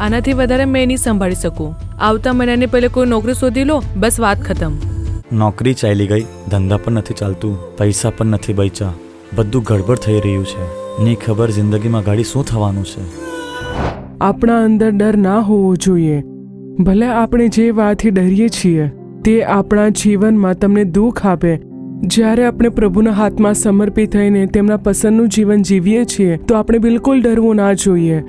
આનાથી વધારે મેં નહીં સંભાળી શકું. આવતા મહિનાની પહેલે કોઈ નોકરી શોધી લો, બસ વાત ખતમ. નોકરી ચાલી ગઈ, ધંધા પણ નથી ચાલતું, પૈસા પણ નથી બચ્યા, બધું ગડબડ થઈ રહ્યું છે. ની ખબર જિંદગીમાં ગાડી શું થવાનું છે. આપણા અંદર ડર ના હોવો જોઈએ. ભલે આપણે જે વાતથી ડરીએ છીએ તે આપણા જીવનમાં તમને દુઃખ આપે. જ્યારે આપણે પ્રભુના હાથમાં સમર્પિત થઈને તેમના પસંદનું જીવન જીવીએ છીએ તો આપણે બિલકુલ ડરવું ના જોઈએ.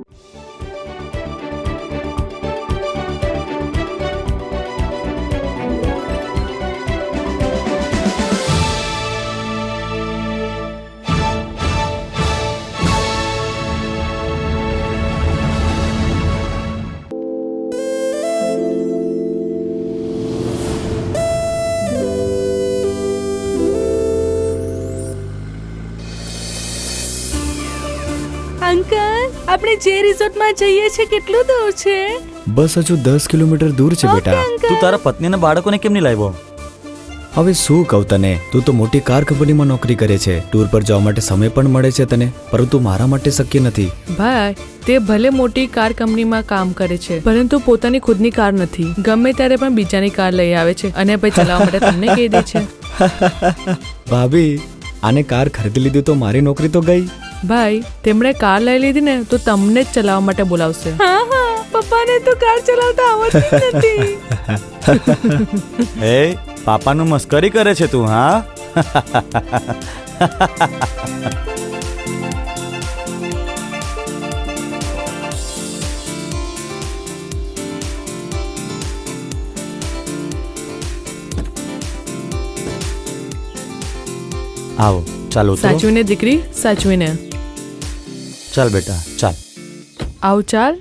અંકલ, આપણે જે રિસોર્ટમાં જઈએ છીએ કેટલું દૂર છે? બસ હજુ 10 કિલોમીટર દૂર છે બેટા. તું તારા પત્નીને બાળકોને કેમ નહીં લાવ્યો? હવે શું કહું તને, તું તો મોટી કાર કંપનીમાં નોકરી કરે છે, ટૂર પર જવા માટે સમય પણ મળે છે તને, પરંતુ મારા માટે શક્ય નથી. ભાઈ, તે ભલે મોટી કાર કંપનીમાં કામ કરે છે, પરંતુ પોતાની ખુદની કાર નથી. ગમે ત્યારે પણ બીજાની કાર લઈ આવે છે અને પછી ચલાવવા માટે તમને કહી દે છે. ભાભી, આને કાર ખરીદી લીધી તો મારી નોકરી તો ગઈ. ભાઈ, તેમણે કાર લઈ લીધી ને તો તમને જ ચલાવવા માટે બોલાવશે. હા હા, પપ્પાને તો કાર ચલાવતા આવડતી નથી. એ પાપાનું મસ્કરી કરે છે તું? હા. આવો, ચાલો. સાચવીને દીકરી, સાચવીને. ચાલ બેટા, ચાલ. આવ, ચાલ.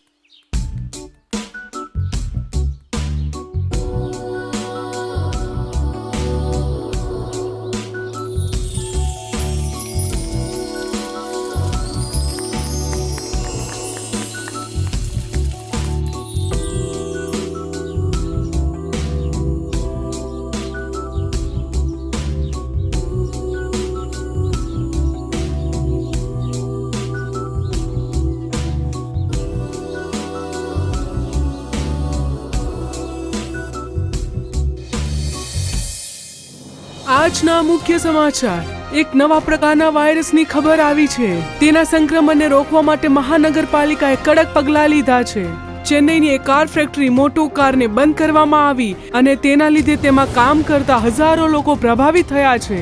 આજના મુખ્ય સમાચાર. એક નવા પ્રકારના વાયરસની ખબર આવી છે. તેના સંક્રમણને રોકવા માટે મહાનગરપાલિકાએ કડક પગલાં લીધા છે. ચેન્નઈની એક કાર ફેક્ટરી મોટુ કારને બંધ કરવામાં આવી અને તેના લીધે તેમાં કામ કરતા હજારો લોકો પ્રભાવિત થયા છે.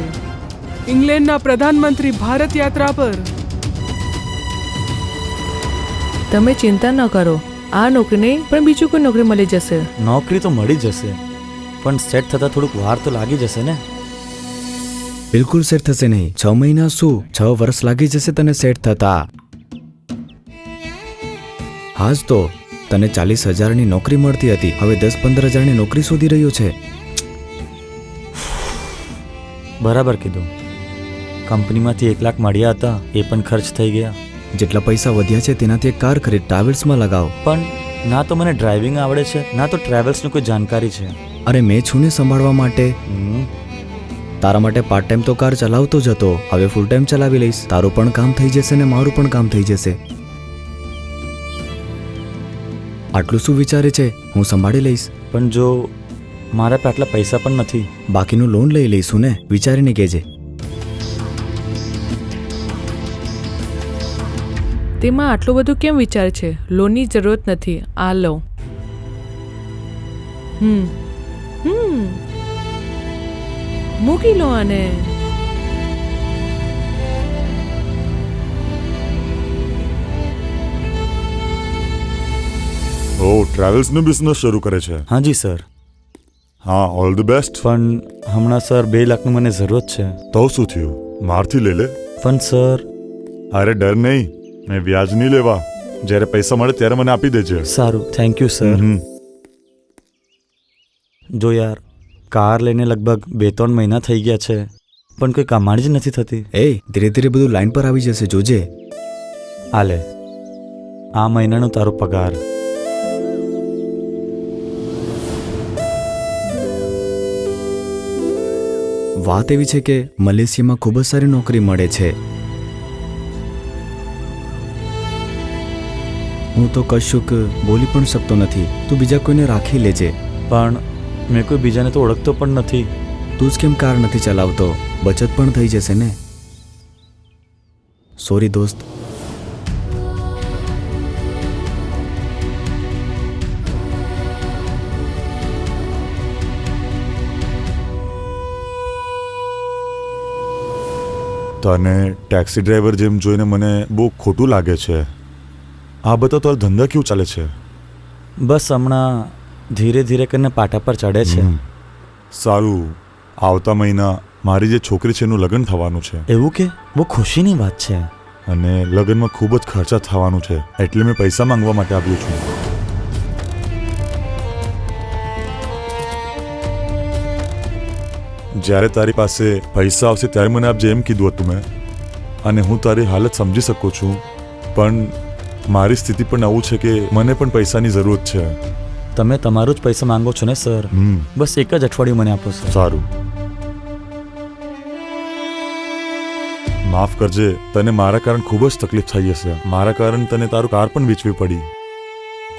ઇંગ્લેન્ડના પ્રધાનમંત્રી ભારત યાત્રા પર. તમે ચિંતા ન કરો, આ નોકરી નહીં પણ બીજું કોઈ નોકરી મળી જશે. નોકરી તો મળી જશે, પણ સેટ થતા થોડુંક વાર તો લાગી જશે ને. બિલકુલ સેટ થશે નહીં. 6 મહિના શું, 6 વર્ષ લાગી જશે તને સેટ થતા. હાજ તો તને 40,000ની નોકરી મળતી હતી, હવે 10-15 હજારની નોકરી શોધી રહ્યો છે. બરાબર કીધું. કંપનીમાંથી 1 લાખ મળ્યા હતા, એ પણ ખર્ચ થઈ ગયા. જેટલા પૈસા વધ્યા છે તેનાથી એક કાર ખરીદ, ટ્રાવેલ્સમાં લગાવ. પણ ના તો મને ડ્રાઇવિંગ આવડે છે, ના તો ટ્રાવેલ્સની કોઈ જાણકારી છે. અરે મેં છું ને સંભાળવા માટે. તારા માટે પાર્ટ ટાઈમ તો કાર ચલાવતો જ હતો, હવે ફૂલ ટાઈમ ચલાવી લઈશ. તારું પણ કામ થઈ જશે ને મારું પણ કામ થઈ જશે. આટલું શું વિચારે છે? હું સંભાળી લઈશ. પણ જો મારા પાસે આટલા પૈસા પણ નથી. બાકીનું લોન લઈ લઈશું ને, વિચારીને કહેજે. તેમાં આટલું બધું કેમ વિચાર છે? લોનની જરૂરત નથી, આ લો. મૂકી લો આને. ઓ ટ્રાવેલ્સનો બિઝનેસ શરૂ કરે છે? હાજી સર. હા, ઓલ ધ બેસ્ટ. પણ હમણાં સર 2 લાખની મને જરૂરત છે. તો શું થયું, મારથી લઈ લે. પણ સર. અરે ડર નહીં, મેં વ્યાજ નહીં લેવા. જ્યારે પૈસા મળે ત્યારે મને આપી દેજે. સારું, થેન્ક યુ સર. જો યાર, કાર લઈને લગભગ 2-3 મહિના થઈ ગયા છે, પણ કોઈ કમાણી જ નથી થતી. એ ધીરે ધીરે બધું લાઈન પર આવી જશે, જોજે. હાલે, આ મહિનાનો તારો પગાર. વાત એવી છે કે મલેશિયામાં ખૂબ જ સારી નોકરી મળે છે. હું તો કશુંક બોલી પણ શકતો નથી. તું બીજા કોઈને રાખી લેજે. પણ મેં કોઈ બીજાને તો ઓળખતો પણ નથી. તું જ કેમ કાર નથી ચલાવતો? બચત પણ થઈ જશે ને. સોરી દોસ્ત. તને ટેક્સી ડ્રાઈવર જેમ જોઈને મને બહુ ખોટું લાગે છે. આ બધા તારા ધંધા કેવું ચાલે છે? બસ હમણાં ધીરે ધીરે કરીને પાટા પર ચડે છે. સારું, આવતા મહિના મારી જે છોકરી છે એનું લગ્ન થવાનું છે. એવું કે? બહુ ખુશીની વાત છે. અને લગ્નમાં ખૂબ જ ખર્ચા થવાનું છે, એટલે મેં પૈસા માંગવા માટે આવ્યો છું. જ્યારે તારી પાસે પૈસા આવશે ત્યારે મને આપજે એમ કીધું હતું મેં. અને હું તારી હાલત સમજી શકું છું, પણ મારી સ્થિતિ પણ આવું છે કે મને પણ પૈસાની જરૂરત છે. તમે તમારું જ પૈસા માંગો છો ને સર? બસ એક જ અઠવાડિયું મને આપો સર. સારું, માફ કરજે, તને મારા કારણ ખૂબ જ તકલીફ થઈ હશે. મારા કારણ તને તારું કાર પણ વેચવી પડી.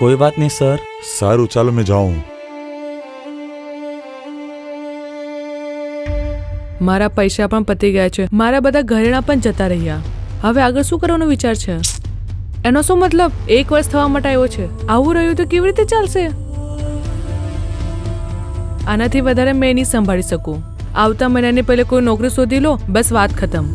કોઈ વાત નહીં સર. સારું, ચાલો મેં જાઉં. મારા પૈસા પણ પતી ગયા છે, મારા બધા ઘરેણા પણ જતા રહ્યા. હવે આગળ શું કરવાનો વિચાર છે? એનો શું મતલબ? 1 વર્ષ થવા માટે આવ્યો છે. આવું રહ્યું તો કેવી રીતે ચાલશે? આનાથી વધારે મેં નહીં સંભાળી શકું. આવતા મહિનાની પહેલે કોઈ નોકરી શોધી લો, બસ વાત ખતમ.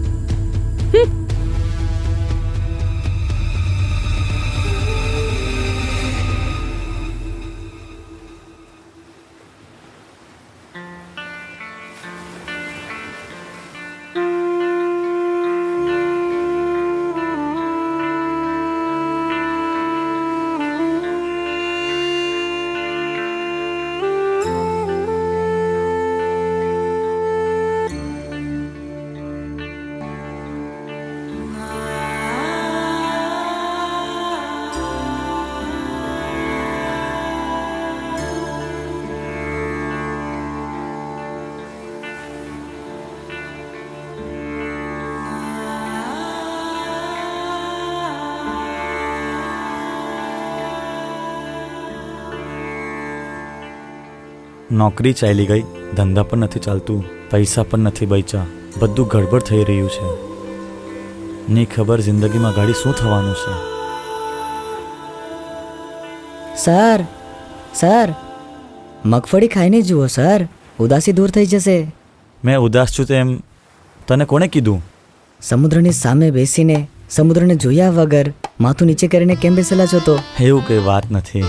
નોકરી ચાલી ગઈ, ધંધા પણ નથી ચાલતું, પૈસા પણ નથી બચ્યા, બધું ગડબડ થઈ રહ્યું છે. ની ખબર જિંદગીમાં ગાડી શું થવાનું છે. સર સર મગફળી ખાઈને જુઓ સર, ઉદાસી દૂર થઈ જશે. મેં ઉદાસ છું તેમ તને કોણે કીધું? સમુદ્રની સામે બેસીને સમુદ્રને જોયા વગર માથું નીચે કરીને કેમ બેસેલા છો? તો એવું કઈ વાત નથી.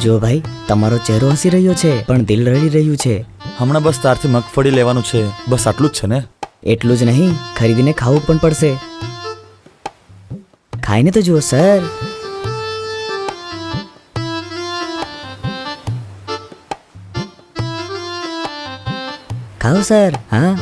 જો ભાઈ, તમારો ચહેરો હસી રહ્યો છે પણ દિલ રડી રહ્યું છે. હમણાં બસ તારથી મગફળી લેવાનું છે, બસ આટલું જ છે ને? એટલું જ નહીં, ખરીદીને ખાવું પણ પડશે. ખાઈને તો જુઓ સર. ખાઓ સર. હા,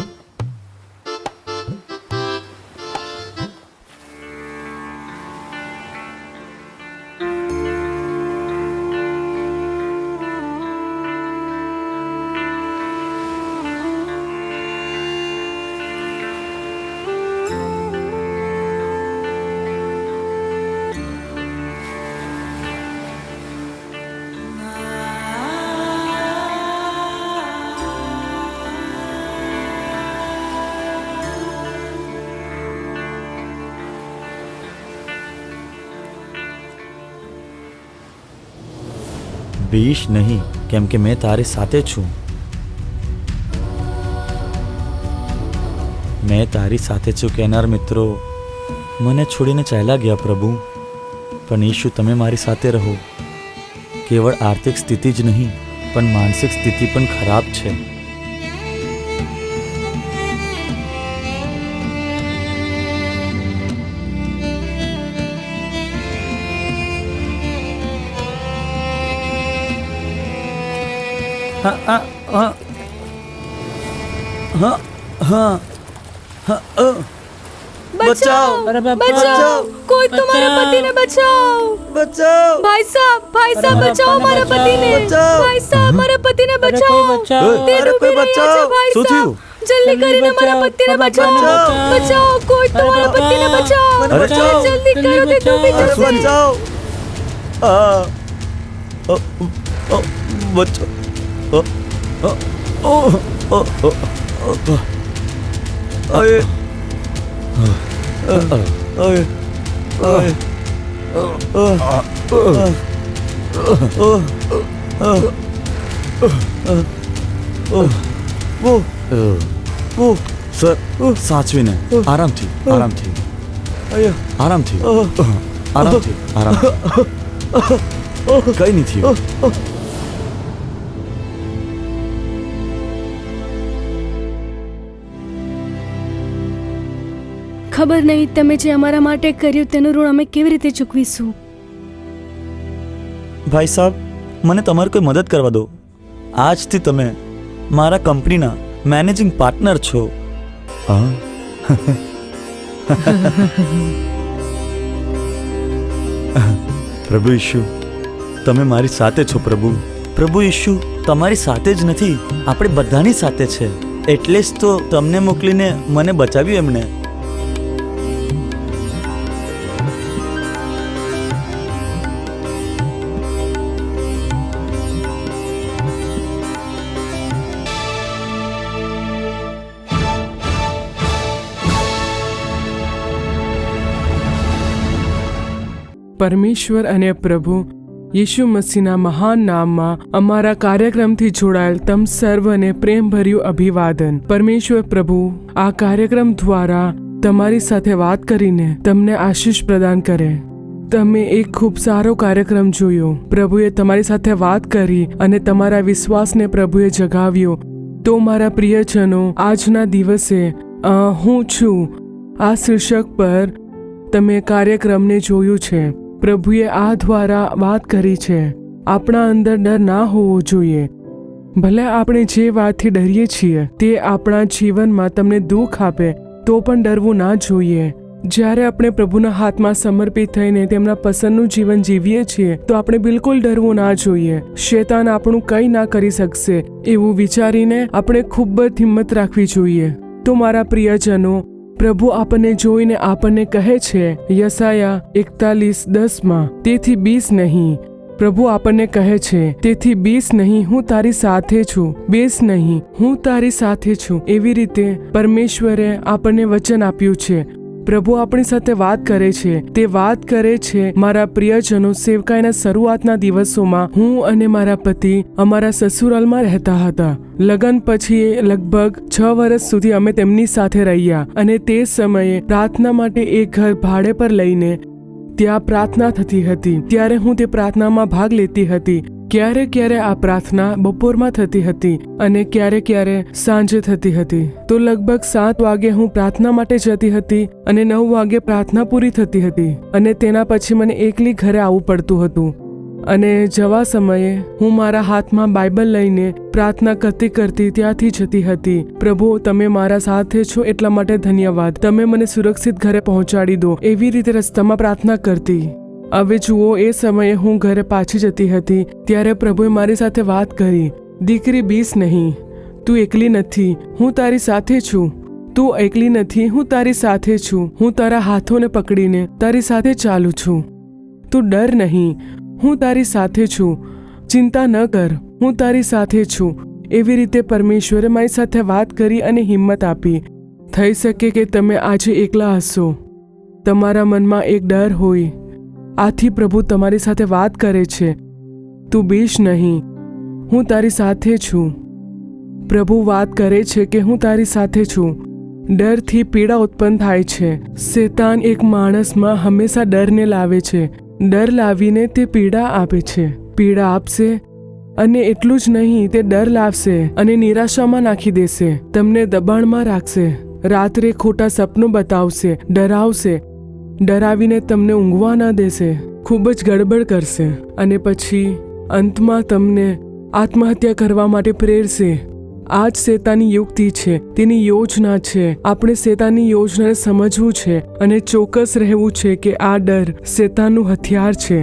બીશ નહીં, કેમ કે મેં તારી સાથે છું. મેં તારી સાથે છું કહેનાર મિત્રો મને છોડીને ચાલ્યા ગયા પ્રભુ. પણ ઈશુ, તમે મારી સાથે રહો. કેવળ આર્થિક સ્થિતિ જ નહીં, પણ માનસિક સ્થિતિ પણ ખરાબ છે. बचाओ! बचाओ! कोई तुम्हारे पति ने बचाओ! बचाओ! भाई साहब बचाओ हमारे पति ने! भाई साहब, हमारे पति ने बचाओ! ते डूबी रही है भाई साहब! जल्दी करिए, हमारे पति ने बचाओ! बचाओ! कोई तुम्हारे पति ने बचाओ! जल्दी करो, ते डूबी रही है! બચ્ચો સર, સાચવીને, આરામથી, આરામથી, આરામથી, આરામથી, આરામ, કઈ નહીં થયું. ખબર નહીં તમે જે અમારા માટે કર્યું તેનું ઋણ અમે કેવી રીતે ચૂકવીશું. ભાઈ સાહેબ, મને તમારી કોઈ મદદ કરવા દો. આજથી તમે મારા કંપનીના મેનેજિંગ પાર્ટનર છો. પ્રભુ ઈશુ, તમે મારી સાથે છો. પ્રભુ ઈશુ તમારી સાથે જ નથી, આપણે બધાની સાથે છે. એટલે જ તો તમને મોકલીને મને બચાવ્યું એમણે. પરમેશ્વર અને પ્રભુ યીશુ મસીહના મહાન નામમાં અમારા કાર્યક્રમથી જોડાયેલ તમ સર્વને પ્રેમભર્યું અભિવાદન. પરમેશ્વર પ્રભુ આ કાર્યક્રમ દ્વારા તમારી સાથે વાત કરીને તમને આશીષ પ્રદાન કરે. તમે એક ખૂબ સારો કાર્યક્રમ જોયો. પ્રભુએ તમારી સાથે વાત કરી અને તમારા વિશ્વાસને પ્રભુએ જગાવ્યો. તો મારા પ્રિયજનો, આજના દિવસે હું છું આ શીર્ષક પર તમે કાર્યક્રમને જોયું છે. પ્રભુએ આ દ્વારા વાત કરી છે. આપણા અંદર ડર ના હોવો જોઈએ. ભલે આપણે જે વાતથી ડરીએ છીએ તે આપણા જીવનમાં તમને દુઃખ આપે તો પણ ડરવું ના જોઈએ. જ્યારે આપણે પ્રભુના હાથમાં સમર્પિત થઈને તેમના પસંદનું જીવન જીવીએ છીએ તો આપણે બિલકુલ ડરવું ના જોઈએ. શેતાન આપણું કંઈ ના કરી શકશે એવું વિચારીને આપણે ખૂબ જ હિંમત રાખવી જોઈએ. તો મારા પ્રિયજનો, પ્રભુ આપણને જોઈને આપણને કહે છે યશાયા 41:10 તેથી બીસ નહીં. પ્રભુ આપણને કહે છે તેથી બીસ નહીં, હું તારી સાથે છું. બેસ નહીં, હું તારી સાથે છું. એવી રીતે પરમેશ્વરે આપણને વચન આપ્યું છે. પ્રભુ આપણી સાથે વાત કરે છે. તે વાત કરે છે. મારા પ્રિયજનો, સેવકાઈના શરૂઆતના દિવસોમાં હું અને મારા પતિ અમારા સસુરાલમાં રહેતા હતા. લગ્ન પછી લગભગ 6 વર્ષ સુધી અમે તેમની સાથે રહ્યા અને તે સમયે પ્રાર્થના માટે એક ઘર ભાડે પર લઈને ત્યાં પ્રાર્થના થતી હતી. ત્યારે હું તે પ્રાર્થનામાં ભાગ લેતી હતી. ક્યારે ક્યારે આ પ્રાર્થના બપોરમાં થતી હતી અને ક્યારે સાંજે થતી હતી. તો લગભગ 7 વાગે હું પ્રાર્થના માટે જતી હતી અને 9 વાગે પ્રાર્થના પૂરી થતી હતી અને તેના પછી મને એકલી ઘરે આવવું પડતું હતું. અને જવા સમયે હું મારા હાથમાં બાઇબલ લઈને પ્રાર્થના કરતી ત્યાંથી જતી હતી. પ્રભુ, તમે મારા સાથે છો એટલા માટે ધન્યવાદ. તમે મને સુરક્ષિત ઘરે પહોંચાડી દો. એવી રીતે રસ્તામાં પ્રાર્થના કરતી. હવે જુઓ, એ સમયે હું ઘરે પાછી જતી હતી ત્યારે પ્રભુએ મારી સાથે વાત કરી. દીકરી, બીસ નહીં, તું એકલી નથી, હું તારી સાથે છું. તું એકલી નથી, હું તારી સાથે છું. હું તારા હાથોને પકડીને તારી સાથે ચાલું છું. તું ડર નહીં, હું તારી સાથે છું. ચિંતા ન કર, હું તારી સાથે છું. એવી રીતે પરમેશ્વરે મારી સાથે વાત કરી અને હિંમત આપી. થઈ શકે કે તમે આજે એકલા હશો, તમારા મનમાં એક ડર હોય. આથી પ્રભુ તમારી સાથે વાત કરે છે. તું બીશ નહીં, હું તારી સાથે છું. પ્રભુ વાત કરે છે કે હું તારી સાથે છું. ડરથી પીડા ઉત્પન્ન થાય છે. શેતાન એક માણસમાં હંમેશા ડરને લાવે છે. ડર લાવીને તે પીડા આપે છે. પીડા આપશે અને એટલું જ નહીં, તે ડર લાવશે અને નિરાશામાં નાખી દેશે. તમને દબાણમાં રાખશે. રાત્રે ખોટા સપનું બતાવશે, ડરાવશે, ડરાવીને તમને ઊંઘવા ન દેશે, ખૂબ જ ગડબડ કરશે અને પછી અંતમાં તમને આત્મહત્યા કરવા માટે પ્રેરશે. આ જ શેતાની યુક્તિ છે, તેની યોજના છે. આપણે શેતાની યોજનાને સમજવું છે અને ચોક્કસ રહેવું છે કે આ ડર શેતાનનું હથિયાર છે.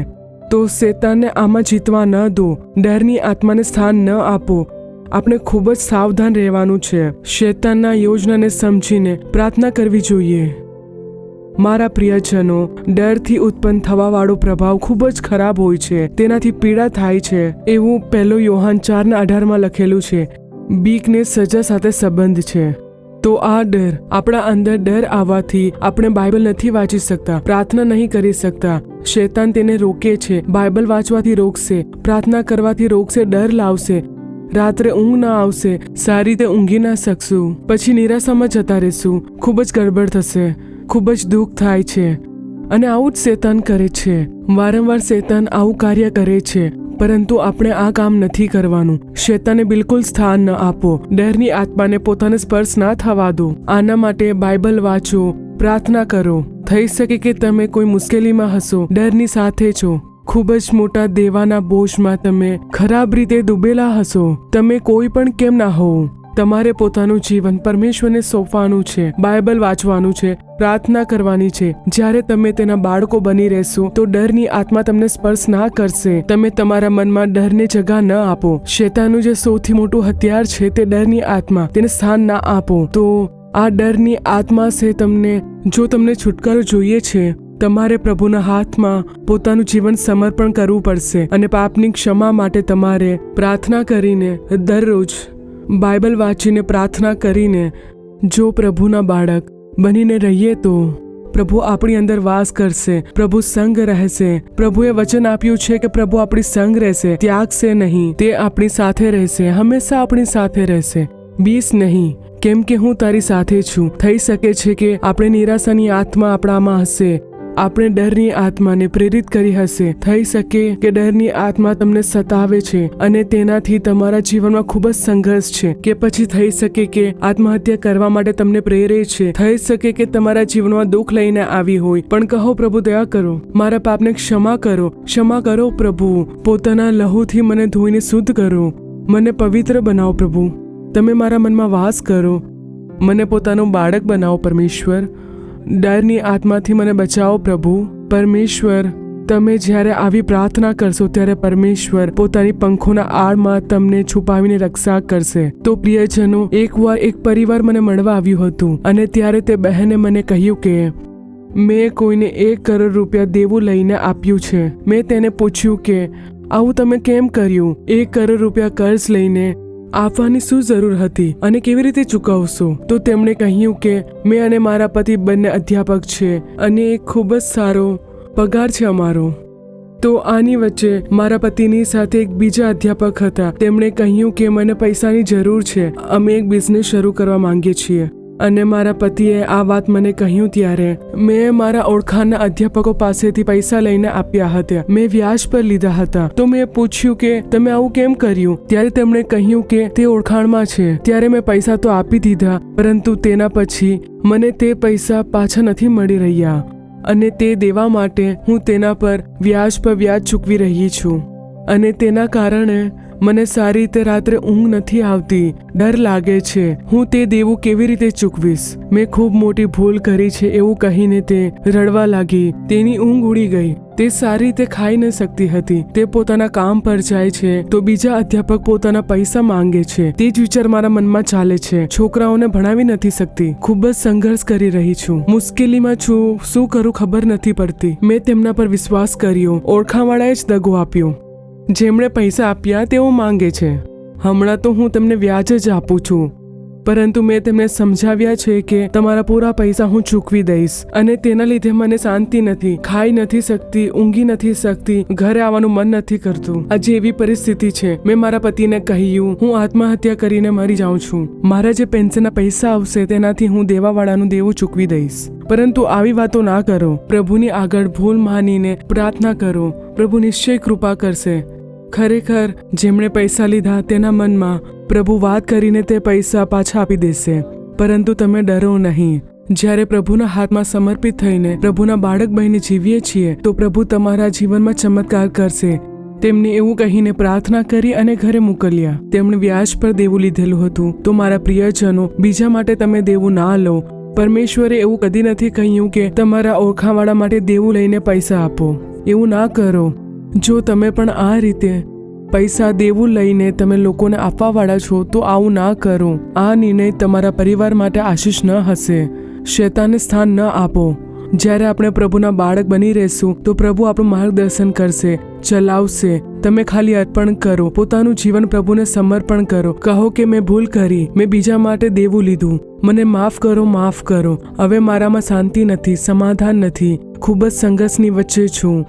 તો શેતાનને આમાં જીતવા ન દો. ડરની આત્માને સ્થાન ન આપો. આપણે ખૂબ જ સાવધાન રહેવાનું છે. શેતાનના યોજનાને સમજીને પ્રાર્થના કરવી જોઈએ. મારા પ્રિયજનો, ડરથી ઉત્પન્ન થવાવાળો પ્રભાવ ખૂબ જ ખરાબ હોય છે, તેનાથી પીડા થાય છે. એવું 1 યોહાન 4:18 લખેલું છે. બીકને સજા સાથે સંબંધ છે. તો આ ડર, આપણા અંદર ડર આવવાથી આપણે બાઇબલ નથી વાંચી શકતા, પ્રાર્થના નહીં કરી શકતા. શૈતાન તેને રોકે છે. બાઇબલ વાંચવાથી રોકશે, પ્રાર્થના કરવાથી રોકશે, ડર લાવશે. રાત્રે ઊંઘ ના આવશે, સારી રીતે ઊંઘી ના શકશું, પછી નિરાશામાં જતા રહેશું, ખૂબ જ ગડબડ થશે, ખૂબ જ દુઃખ થાય છે. અને આવું જ શૈતાન કરે છે. વારંવાર શૈતાન આવું કાર્ય કરે છે. પરંતુ આપણે આ કામ નથી કરવાનું. શૈતાને બિલકુલ સ્થાન ન આપો. ડરની આત્માને પોતાને સ્પર્શ ના થવા દો. આના માટે બાઇબલ વાંચો, પ્રાર્થના કરો. થઈ શકે કે તમે કોઈ મુશ્કેલીમાં હશો, ડરની સાથે છો, ખૂબ જ મોટા દેવાના બોજમાં તમે ખરાબ રીતે ડૂબેલા હશો. તમે કોઈ પણ કેમ ના હો, તમારે પોતાનું જીવન પરમેશ્વરને સોંપવાનું છે, બાઇબલ વાંચવાનું છે, પ્રાર્થના કરવાની છે. જ્યારે તમે તેના બાળકો બની રહેશો તો ડરની આત્મા તમને સ્પર્શ ના કરશે. તમે તમારા મનમાં ડરને જગા ન આપો. શૈતાનનું જે સૌથી મોટું હથિયાર છે તે ડરની આત્મા, તેને સ્થાન ના આપો. તો આ ડરની આત્મા છે તમને, જો તમને છુટકારો જોઈએ છે, તમારે પ્રભુના હાથમાં પોતાનું જીવન સમર્પણ કરવું પડશે. અને પાપની ક્ષમા માટે તમારે પ્રાર્થના કરીને, દરરોજ બાઇબલ વાંચીને, પ્રાર્થના કરીને જો પ્રભુના બાળક બનીને રહીએ તો પ્રભુ આપણી અંદર વાસ કરશે, પ્રભુ સંગ રહેશે. પ્રભુએ વચન આપ્યું છે કે પ્રભુ આપણી સંગ રહેશે, ત્યાગશે નહીં, તે આપણી સાથે રહેશે, હંમેશા આપણી સાથે રહેશે. બીસ નહીં, કેમ કે હું તારી સાથે છું. થઈ શકે છે કે આપણે નિરાશાની આત્મા આપણામાં હશે, આપણે ડરની આત્માને પ્રેરિત કરી હશે. થઈ શકે કે ડરની આત્મા તમને સતાવે છે અને તેનાથી તમારા જીવનમાં ખૂબ જ સંઘર્ષ છે. કે પછી થઈ શકે કે આત્મહત્યા કરવા માટે તમને પ્રેરે છે. થઈ શકે કે તમારા જીવનમાં દુઃખ લઈને આવી હોય, પણ કહો પ્રભુ દયા કરો, મારા પાપને ક્ષમા કરો, ક્ષમા કરો પ્રભુ. પોતાના લહુથી મને ધોઈને શુદ્ધ કરો, મને પવિત્ર બનાવો પ્રભુ. તમે મારા મનમાં વાસ કરો, મને પોતાનું બાળક બનાવો પરમેશ્વર. ડરની આત્માથી મને બચાવો પ્રભુ. પરમેશ્વર, તમે જ્યારે આવી પ્રાર્થના કરશો ત્યારે પરમેશ્વર પોતાની પંખોના આળમાં તમને છુપાવીને રક્ષા કરશે. તો પ્રિયજનો, એકવાર એક પરિવાર મને મળવા આવ્યું હતું અને ત્યારે તે બહેને મને કહ્યું કે મેં કોઈને 1 કરોડ રૂપિયા દેવું લઈને આપ્યું છે. મેં તેને પૂછ્યું કે આવું તમે કેમ કર્યું? 1 કરોડ રૂપિયા કર્જ લઈને આપવાની શું જરૂર હતી અને કેવી રીતે ચૂકવશો? તો તેમણે કહ્યું કે મેં અને મારા પતિ બંને અધ્યાપક છે અને એક ખૂબ જ સારો પગાર છે અમારો. તો આની વચ્ચે મારા પતિની સાથે એક બીજા અધ્યાપક હતા. તેમણે કહ્યું કે મને પૈસાની જરૂર છે, અમે એક બિઝનેસ શરૂ કરવા માંગીએ છીએ. અને મારા પતિએ આ વાત મને કહ્યું ત્યારે મેં મારા ઓળખાણના અધ્યાપકો પાસેથી પૈસા લઈને આપ્યા હતા. મેં વ્યાજ પર લીધા હતા. તો મેં પૂછ્યું કે તમે આવું કેમ કર્યું? ત્યારે તેમણે કહ્યું કે તે ઓળખાણમાં છે. ત્યારે મેં પૈસા તો આપી દીધા, પરંતુ તેના પછી મને તે પૈસા પાછા નથી મળી રહ્યા અને તે દેવા માટે હું તેના પર વ્યાજ ચૂકવી રહી છું. અને તેના કારણે મને સારી રીતે રાત્રે ઊંઘ નથી આવતી, ડર લાગે છે. હું તે દેવું કેવી રીતે ચૂકવીશ? મેં ખૂબ મોટી ભૂલ કરી છે એવું કહીને તે રડવા લાગી. તેની ઊંઘ ઉડી ગઈ. તે સારી રીતે ખાઈ ન શકતી હતી. તે પોતાના કામ પર જાય છે તો બીજા અધ્યાપક પોતાના પૈસા માંગે છે. તે જ વિચાર મારા મનમાં ચાલે છે. છોકરાઓને ભણાવી નથી શકતી, ખૂબ જ સંઘર્ષ કરી રહી છું, મુશ્કેલીમાં છું, શું કરું ખબર નથી પડતી. મેં તેમના પર વિશ્વાસ કર્યો. ઓળખાણવાળાએ જ દગો આપ્યો. જેમણે પૈસા આપ્યા તેઓ માંગે છે. હમણાં તો હું તમને વ્યાજ જ આપું છું, પરંતુ મેં તેમને સમજાવ્યા છે કે તમારા પૂરા પૈસા હું ચૂકવી દઈશ. અને તેના લીધે મને શાંતિ નથી, ખાઈ નથી શકતી, ઊંઘી નથી શકતી, ઘરે આવવાનું મન નથી કરતું. આજે એવી પરિસ્થિતિ છે. મેં મારા પતિને કહ્યું હું આત્મહત્યા કરીને મરી જાઉં છું. મારા જે પેન્શનના પૈસા આવશે તેનાથી હું દેવાવાળાનું દેવું ચૂકવી દઈશ. પરંતુ આવી વાતો ના કરો. પ્રભુની આગળ ભૂલ માનીને પ્રાર્થના કરો. પ્રભુ નિશ્ચય કૃપા કરશે. ખરેખર જેમણે પૈસા લીધા તેના મનમાં પ્રભુ વાત કરીને તે પૈસા પાછા આપી દેશે. પરંતુ તમે ડરો નહીં. જ્યારે પ્રભુના હાથમાં સમર્પિત થઈને પ્રભુના બાળક બનીને જીવીએ છીએ તો પ્રભુ તમારા જીવનમાં ચમત્કાર કરશે. તેમણે એવું કહીને પ્રાર્થના કરી અને ઘરે મોકલ્યા. તેમણે વ્યાજ પર દેવું લીધેલું હતું. તો મારા પ્રિયજનો, બીજા માટે તમે દેવું ના લો. પરમેશ્વરે એવું કદી નથી કહ્યું કે તમારા ઓળખાણવાળા માટે દેવું લઈને પૈસા આપો. એવું ના કરો. જો તમે પણ આ રીતે પૈસા દેવું લઈને તમે લોકોને આપવાવાળા છો તો આવું ના કરો. આ નિર્ણય તમારા પરિવાર માટે આશીષ ન હશે. શૈતાનને સ્થાન ન આપો. જ્યારે આપણે પ્રભુના બાળક બની રહેશું તો પ્રભુ આપણું માર્ગદર્શન કરશે, ચલાવશે. તમે ખાલી અર્પણ કરો, પોતાનું જીવન પ્રભુને સમર્પણ કરો. કહો કે મેં ભૂલ કરી, મેં બીજા માટે દેવું લીધું, મને માફ કરો, માફ કરો. હવે મારામાં શાંતિ નથી, સમાધાન નથી, ખૂબ જ સંઘર્ષની વચ્ચે છું.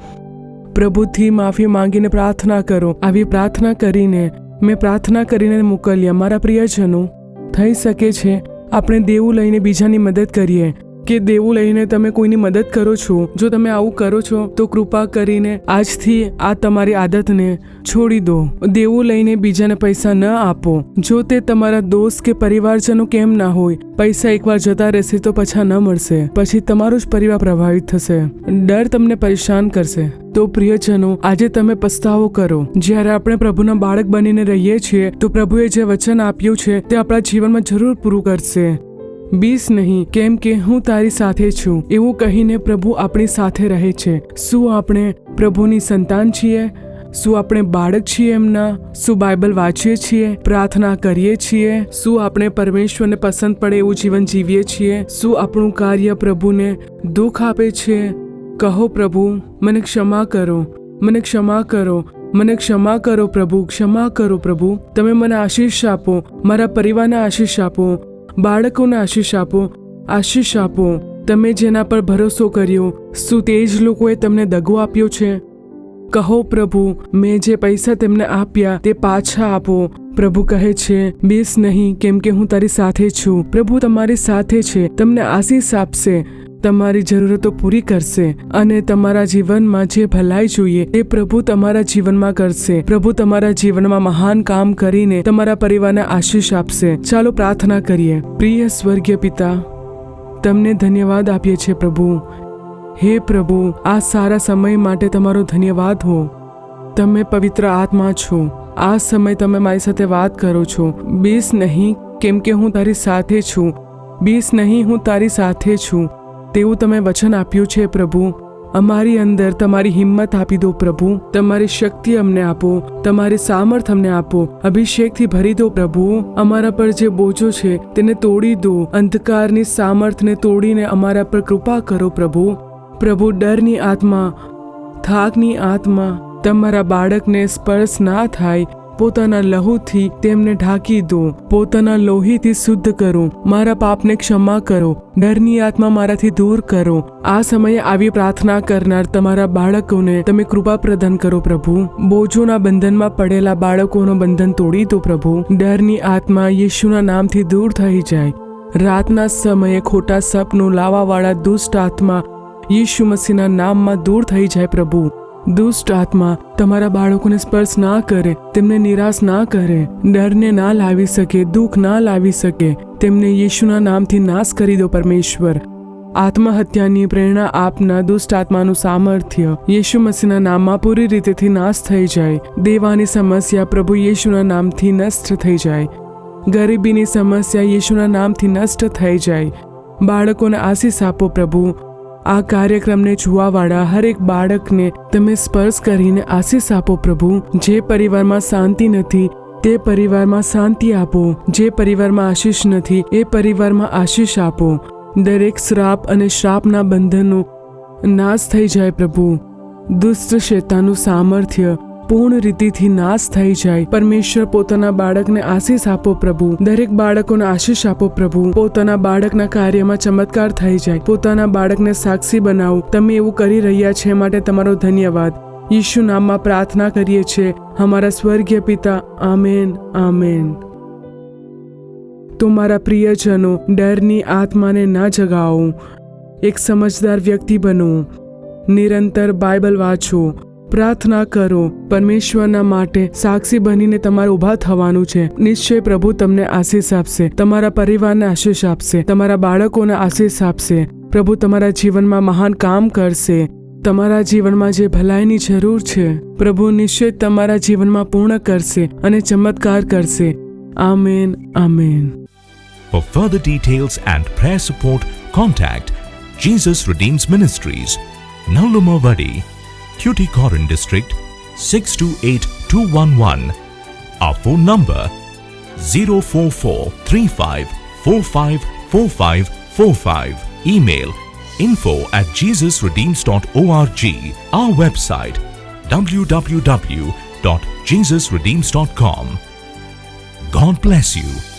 પ્રભુથી માફી માંગીને પ્રાર્થના કરો. આવી પ્રાર્થના કરીને મેં પ્રાર્થના કરીને મોકલ્યા. મારા પ્રિયજનો, થઈ શકે છે આપણે દેવું લઈને બીજાની મદદ કરીએ કે દેવું લઈને તમે કોઈની મદદ કરો છો. જો તમે આવું કરો છો તો કૃપા કરીને આજથી આ તમારી આદતને છોડી દો. દેવું લઈને બીજાને પૈસા ન આપો. જો તે તમારા દોસ્ત કે પરિવારજનો કેમ ના હોય, પૈસા એકવાર જતા રહેશે તો પાછા ન મળશે, પછી તમારો જ પરિવાર પ્રભાવિત થશે, ડર તમને પરેશાન કરશે. તો પ્રિયજનો, આજે તમે પસ્તાવો કરો. જ્યારે આપણે પ્રભુના બાળક બનીને રહીએ છીએ તો પ્રભુએ જે વચન આપ્યું છે તે આપણા જીવનમાં જરૂર પૂરું કરશે. બીસ નહીં, કેમ કે હું તારી સાથે છું, એવું કહીને પ્રભુ આપણી સાથે રહે છે. શું આપણે પ્રભુની સંતાન છીએ? શું આપણે બાળક છીએ એમના? શું બાઇબલ વાંચીએ છીએ, પ્રાર્થના કરીએ છીએ? શું આપણે પરમેશ્વરને પસંદ પડે એવું જીવન જીવીએ છીએ? શું આપણું કાર્ય પ્રભુને દુઃખ આપે છે? કહો, પ્રભુ મને ક્ષમા કરો, મને ક્ષમા કરો, મને ક્ષમા કરો પ્રભુ, ક્ષમા કરો પ્રભુ. તમે મને આશીષ આપો, મારા પરિવારને આશીષ આપો, બાળકોને આશીષ આપો, આશીષ આપો. તમે જેના પર ભરોસો કર્યો, શું તે જ લોકોએ તમને દગો આપ્યો છે? કહો, પ્રભુ મેં જે પૈસા તેમને આપ્યા તે પાછા આપો. પ્રભુ કહે છે, બીસ નહીં, કેમ કે હું તારી સાથે છું. પ્રભુ તમારી સાથે છે, તમને આશીષ આપશે, તમારી જરૂરતો પૂરી કરશે અને તમારા જીવનમાં જે ભલાઈ જોઈએ તે પ્રભુ તમારા જીવનમાં કરશે. પ્રભુ તમારા જીવનમાં મહાન કામ કરીને તમારા પરિવારને આશીષ આપશે. ચાલો પ્રાર્થના કરીએ. પ્રિય સ્વર્ગીય પિતા, તમને ધન્યવાદ આપીએ છીએ પ્રભુ. હે પ્રભુ, આ સારા સમય માટે તમારો ધન્યવાદ હો. તમે પવિત્ર આત્મા છો. આ સમય તમે મારી સાથે વાત કરો છો. બીસ નહીં, કેમ કે હું તારી સાથે છું. બીસ નહીં, હું તારી સાથે છું તેવું તમે વચન આપ્યું છે પ્રભુ. અમારી અંદર તમારી હિંમત આપી દો પ્રભુ. તમારી શક્તિ અમને આપો, તમારી સામર્થ અમને આપો, અભિષેકથી ભરી દો પ્રભુ. અમારા પર જે બોજો છે તેને તોડી દો. અંધકારની સામર્થને તોડીને અમારા પર કૃપા કરો પ્રભુ. પ્રભુ, ડરની આત્મા, થાકની આત્મા તમારા બાળકને સ્પર્શ ના થાય, પોતાના લહુથી તેમને ઢાંકી દો, પોતાના લોહીથી શુદ્ધ કરો. મારા પાપને ક્ષમા કરો, ડરની આત્મા મારાથી દૂર કરો. આ સમયે આવી પ્રાર્થના કરનાર તમારા બાળકોને તમે કૃપા પ્રદાન કરો પ્રભુ. બોજોના બંધનમાં પડેલા બાળકોનો બંધન તોડી દો પ્રભુ. ડરની આત્મા યેશુના નામથી દૂર થઈ જાય. રાતના સમયે ખોટા સપનું લાવવાવાળા દુષ્ટ આત્મા યેશુ મસીહના નામમાં દૂર થઈ જાય પ્રભુ. દુષ્ટ આત્મા તમારા બાળકોને સ્પર્શ ના કરે, તેમને નિરાશ ના કરે, ડરને ના લાવી શકે, દુઃખ ના લાવી શકે. તેમને યેશુના નામથી નાશ કરી દો પરમેશ્વર. આત્મહત્યાની પ્રેરણા આપના દુષ્ટ આત્માનું સામર્થ્ય યેશુ મસીહના નામમાં પૂરી રીતેથી નાશ થઈ જાય. દેવાની સમસ્યા પ્રભુ યેશુના નામથી નષ્ટ થઈ જાય. ગરીબીની સમસ્યા યેશુના નામથી નષ્ટ થઈ જાય. બાળકોને આશીષ આપો પ્રભુ. આ કાર્યક્રમને જોવાવાળા હરેક બાળકને તમે સ્પર્શ કરીને આશીષ આપો પ્રભુ. જે પરિવારમાં શાંતિ નથી તે પરિવારમાં શાંતિ આપો. જે પરિવારમાં આશીષ નથી એ પરિવારમાં આશીષ આપો. દરેક શ્રાપ અને શ્રાપના બંધનો નાશ થઈ જાય પ્રભુ. દુષ્ટ શૈતાનનું સામર્થ્ય પૂર્ણ રીતિથી નાશ થઈ જાય. પરમેશ્વર, પોતાના બાળકને આશીષ આપો પ્રભુ. દરેક બાળકોને આશીષ આપો પ્રભુ. પોતાના બાળકના કાર્યમાં ચમત્કાર થઈ જાય. પોતાના બાળકને સાક્ષી બનાવો. તમે એવું કરી રહ્યા છે માટે તમારો ધન્યવાદ. યીશુ નામમાં પ્રાર્થના કરીએ છીએ અમારા સ્વર્ગીય પિતા. Amen, amen. તો મારા પ્રિયજનો, ડરની આત્માને ના જગાવો. એક સમજદાર વ્યક્તિ બનો. નિરંતર બાઇબલ વાંચો, પ્રાર્થના કરો. પરમેશ્વરના માટે સાક્ષી બનીને તમારે ઊભા થવાનું છે. નિશ્ચય પ્રભુ તમને આશીષ આપશે, તમારા પરિવારને આશીષ આપશે, તમારા બાળકોને આશીષ આપશે. પ્રભુ તમારા જીવનમાં મહાન કામ કરશે. તમારા જીવનમાં જે ભલાઈની જરૂર છે પ્રભુ નિશ્ચય તમારા જીવનમાં પૂર્ણ કરશે અને ચમત્કાર કરશે. Amen, amen. For further details and prayer support, contact Jesus Redeems Ministries, Nallumavadi, Tuticorin District, 628211. Our phone number 04435454545. Email info@jesusredeems.org, our website www.jesusredeems.com. God bless you.